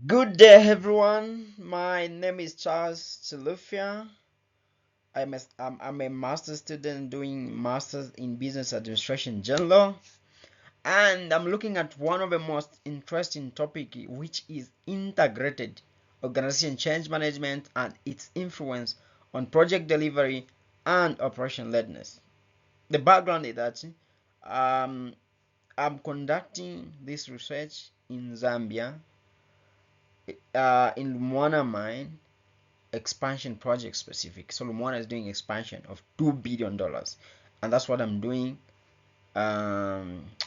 Good day, everyone. My name is Charles Chilufia. I'm a master's student doing masters in business administration general, and I'm looking at one of the most interesting topic, which is integrated organization change management and its influence on project delivery and operation readiness. The background is that um, I'm conducting this research in Zambia, in Lumwana mine expansion project specific. So Lumwana is doing expansion of $2 billion, and that's what I'm doing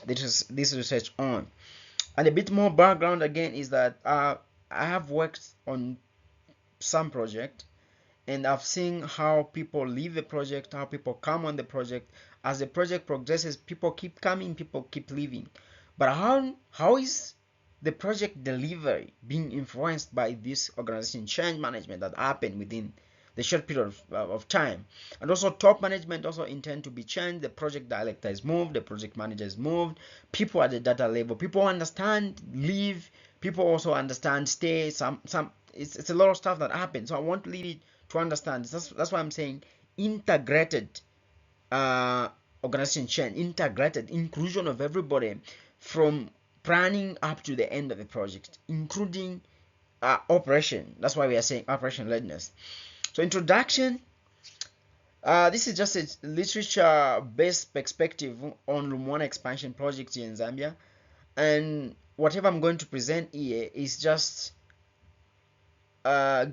this research on. And a bit more background again is that I have worked on some project, and I've seen how people leave the project, how people come on the project. As the project progresses, people keep coming, people keep leaving. But how is the project delivery being influenced by this organization change management that happened within the short period of time? And also top management also intend to be changed. The project director is moved, the project manager is moved, people at the data level, people understand leave, people also understand stay. Some it's a lot of stuff that happens. So I want to leave it to understand. That's why I'm saying integrated uh, organization change, integrated inclusion of everybody from planning up to the end of the project, including operation. That's why we are saying operation readiness. So introduction. This is just a literature-based perspective on Lumwana expansion projects here in Zambia, and whatever I'm going to present here is just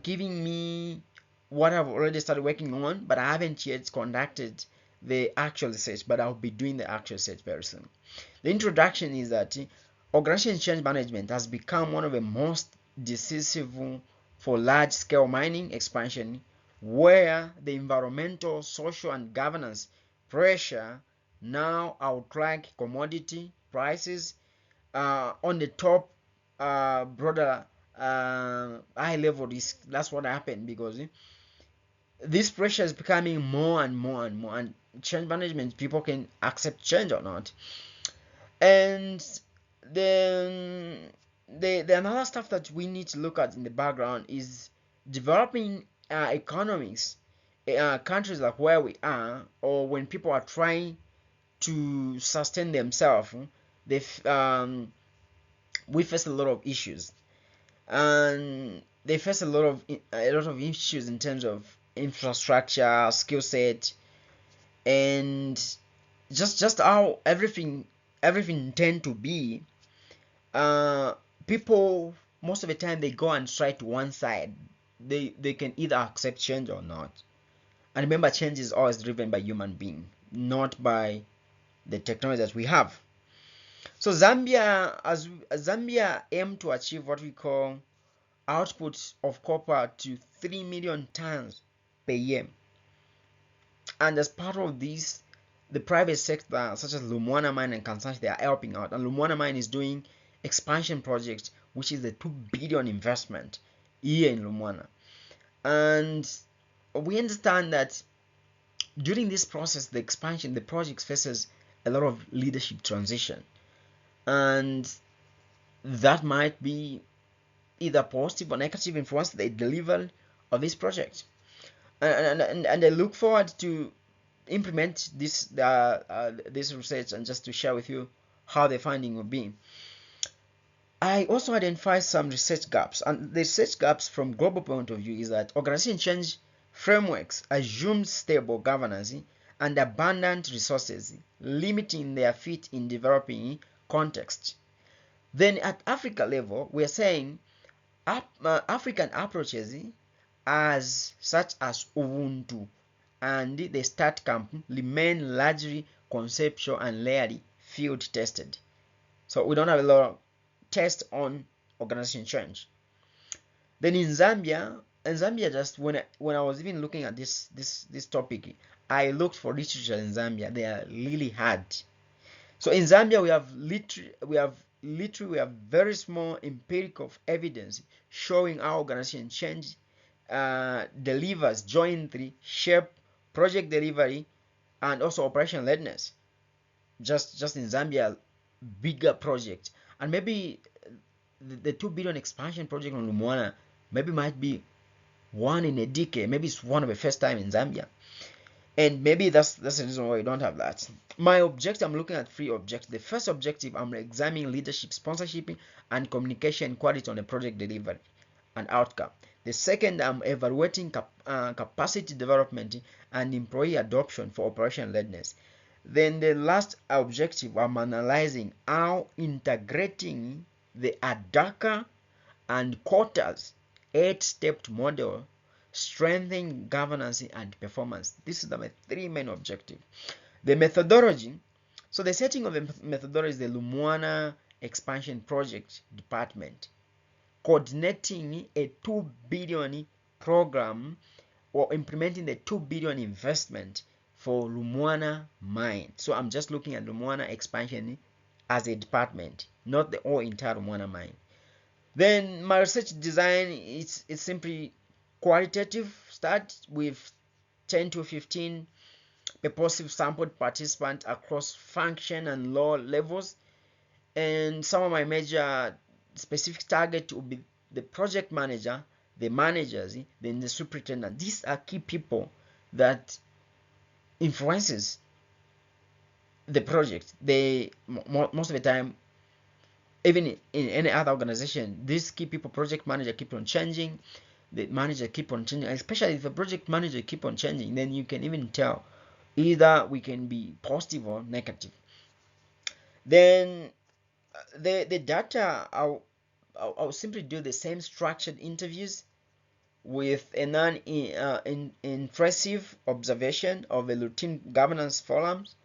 giving me what I've already started working on, but I haven't yet conducted the actual research, but I'll be doing the actual research very soon. The introduction is that organization change management has become one of the most decisive for large-scale mining expansion, where the environmental, social, and governance pressure now outrank commodity prices on the top broader high level risk. That's what happened because this pressure is becoming more and more and more, and change management, people can accept change or not. And then the another stuff that we need to look at in the background is developing economies, countries like where we are, or when people are trying to sustain themselves. they we face a lot of issues, and they face a lot of issues in terms of infrastructure, skill set, and just how everything tend to be. uh People, most of the time, they go and strike to one side. They can either accept change or not. And remember, change is always driven by human being, not by the technology that we have. So Zambia aim to achieve what we call output of copper to 3 million tons per year. And as part of this, the private sector, such as Lumwana Mine and Kansanshi, they are helping out. And Lumwana Mine is doing expansion projects, which is the 2 billion investment here in Lumwana. And we understand that during this process, the expansion, the project faces a lot of leadership transition. And that might be either positive or negative influence they deliver of this project. And I look forward to implement this research and just to share with you how the finding will be. I also identify some research gaps, and the research gaps from global point of view is that organization change frameworks assume stable governance and abundant resources, limiting their fit in developing context. Then at Africa level, we are saying African approaches as such as Ubuntu and the start camp remain largely conceptual and rarely field tested. So we don't have a lot of tests on organization change. Then in Zambia, just when I was even looking at this topic, I looked for literature in Zambia. They are really hard. So in Zambia, we have very small empirical evidence showing how organization change delivers jointly shape project delivery and also operation readiness. Just in Zambia, bigger project, and maybe the 2 billion expansion project on Lumwana maybe might be one in a decade. Maybe it's one of the first time in Zambia, and maybe that's the reason why you don't have that. My objective, I'm looking at 3 objectives. The first objective, I'm examining leadership, sponsorship, and communication quality on the project delivery and outcome. The second, I'm evaluating capacity development and employee adoption for operational readiness. Then the last objective, I'm analyzing how integrating the Adaka and Quotas 8-step model strengthening governance and performance. This is the 3 main objectives. The methodology. So the setting of the methodology is the Lumwana Expansion Project Department coordinating a 2 billion program or implementing the 2 billion investment for Lumwana mine. So I'm just looking at Lumwana expansion as a department, not the whole entire Lumwana mine. Then my research design, it's simply qualitative. Start with 10 to 15 purposive sampled participants across function and law levels. And some of my major specific target will be the project manager, the managers, then the superintendent. These are key people that influences the project. They most of the time, even in any other organization, these key people, project manager, keep on changing. The manager keep on changing. Especially if a project manager keep on changing, then you can even tell either we can be positive or negative. Then the data, I'll simply do the same structured interviews with a non-intrusive observation of a routine governance forums.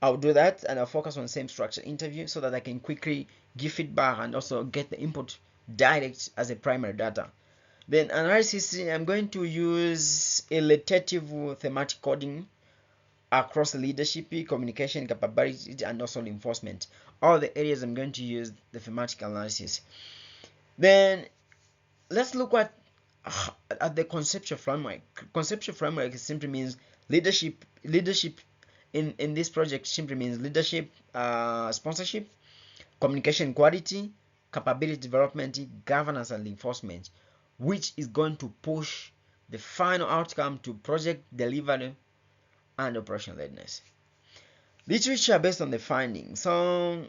I'll do that, and I'll focus on the same structured interview so that I can quickly give feedback and also get the input direct as a primary data. Then analysis, I'm going to use illustrative thematic coding across leadership, communication, capability, and also enforcement. All the areas I'm going to use the thematic analysis. Then let's look at the conceptual framework. Conceptual framework simply means leadership. Leadership in this project simply means leadership, sponsorship, communication quality, capability development, governance, and enforcement, which is going to push the final outcome to project delivery and operational readiness. Literature based on the findings. So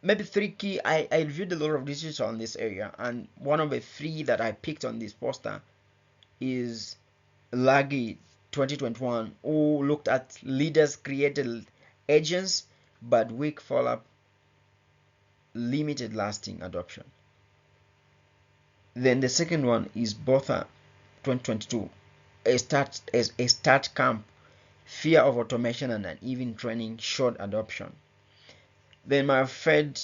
maybe 3 key. I reviewed a lot of literature on this area, and one of the 3 that I picked on this poster is Lagi 2021, who looked at leaders created agents but weak follow-up, limited lasting adoption. Then the second one is Botha 2022, a start camp, fear of automation and uneven training, short adoption. Then my third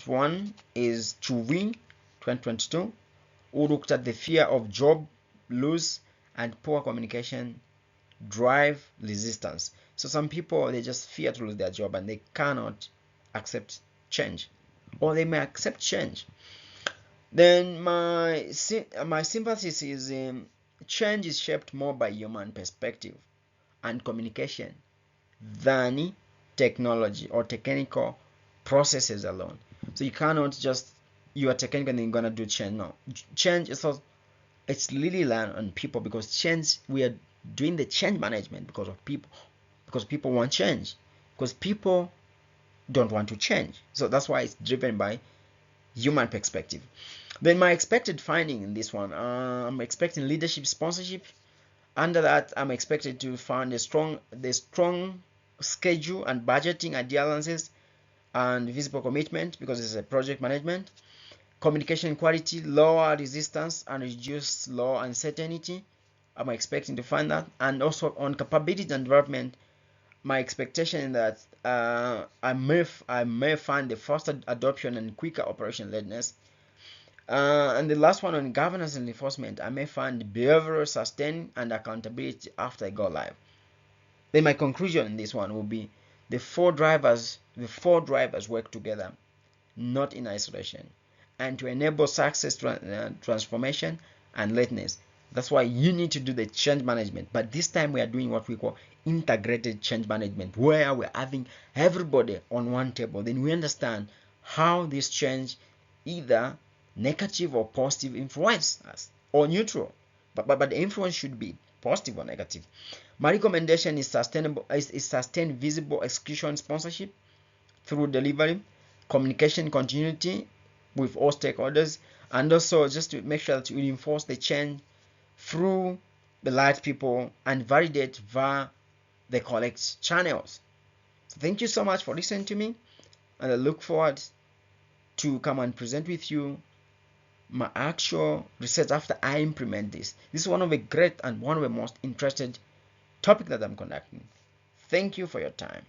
one is Chuvin 2022, who looked at the fear of job loss and poor communication drive resistance. So some people, they just fear to lose their job and they cannot accept change, or they may accept change. Then my sympathies is change is shaped more by human perspective and communication than technology or technical processes alone. So you cannot just, you are technical and you're gonna do change. No, change is also, it's really learned on people, because change, we are doing the change management because of people, because people want change, because people don't want to change. So that's why it's driven by human perspective. Then my expected finding in this one, I'm expecting leadership, sponsorship. Under that, I'm expected to find the strong schedule and budgeting adherences and visible commitment, because it's a project management. Communication quality, lower resistance and reduced low uncertainty. I'm expecting to find that. And also on capability and development, my expectation is that I may find the faster adoption and quicker operation readiness. And the last one on governance and enforcement, I may find behavioral sustain and accountability after I go live. Then my conclusion in this one will be the four drivers work together, not in isolation, and to enable success, transformation, and readiness. That's why you need to do the change management. But this time we are doing what we call integrated change management, where we're having everybody on one table. Then we understand how this change either negative or positive influence us, or neutral, but the influence should be positive or negative. My recommendation is sustained visible execution sponsorship through delivery, communication continuity with all stakeholders, and also just to make sure that you reinforce the change through the right people and validate via the correct channels. So thank you so much for listening to me, and I look forward to come and present with you my actual research after I implement this. This is one of the great and one of the most interested topic that I'm conducting. Thank you for your time.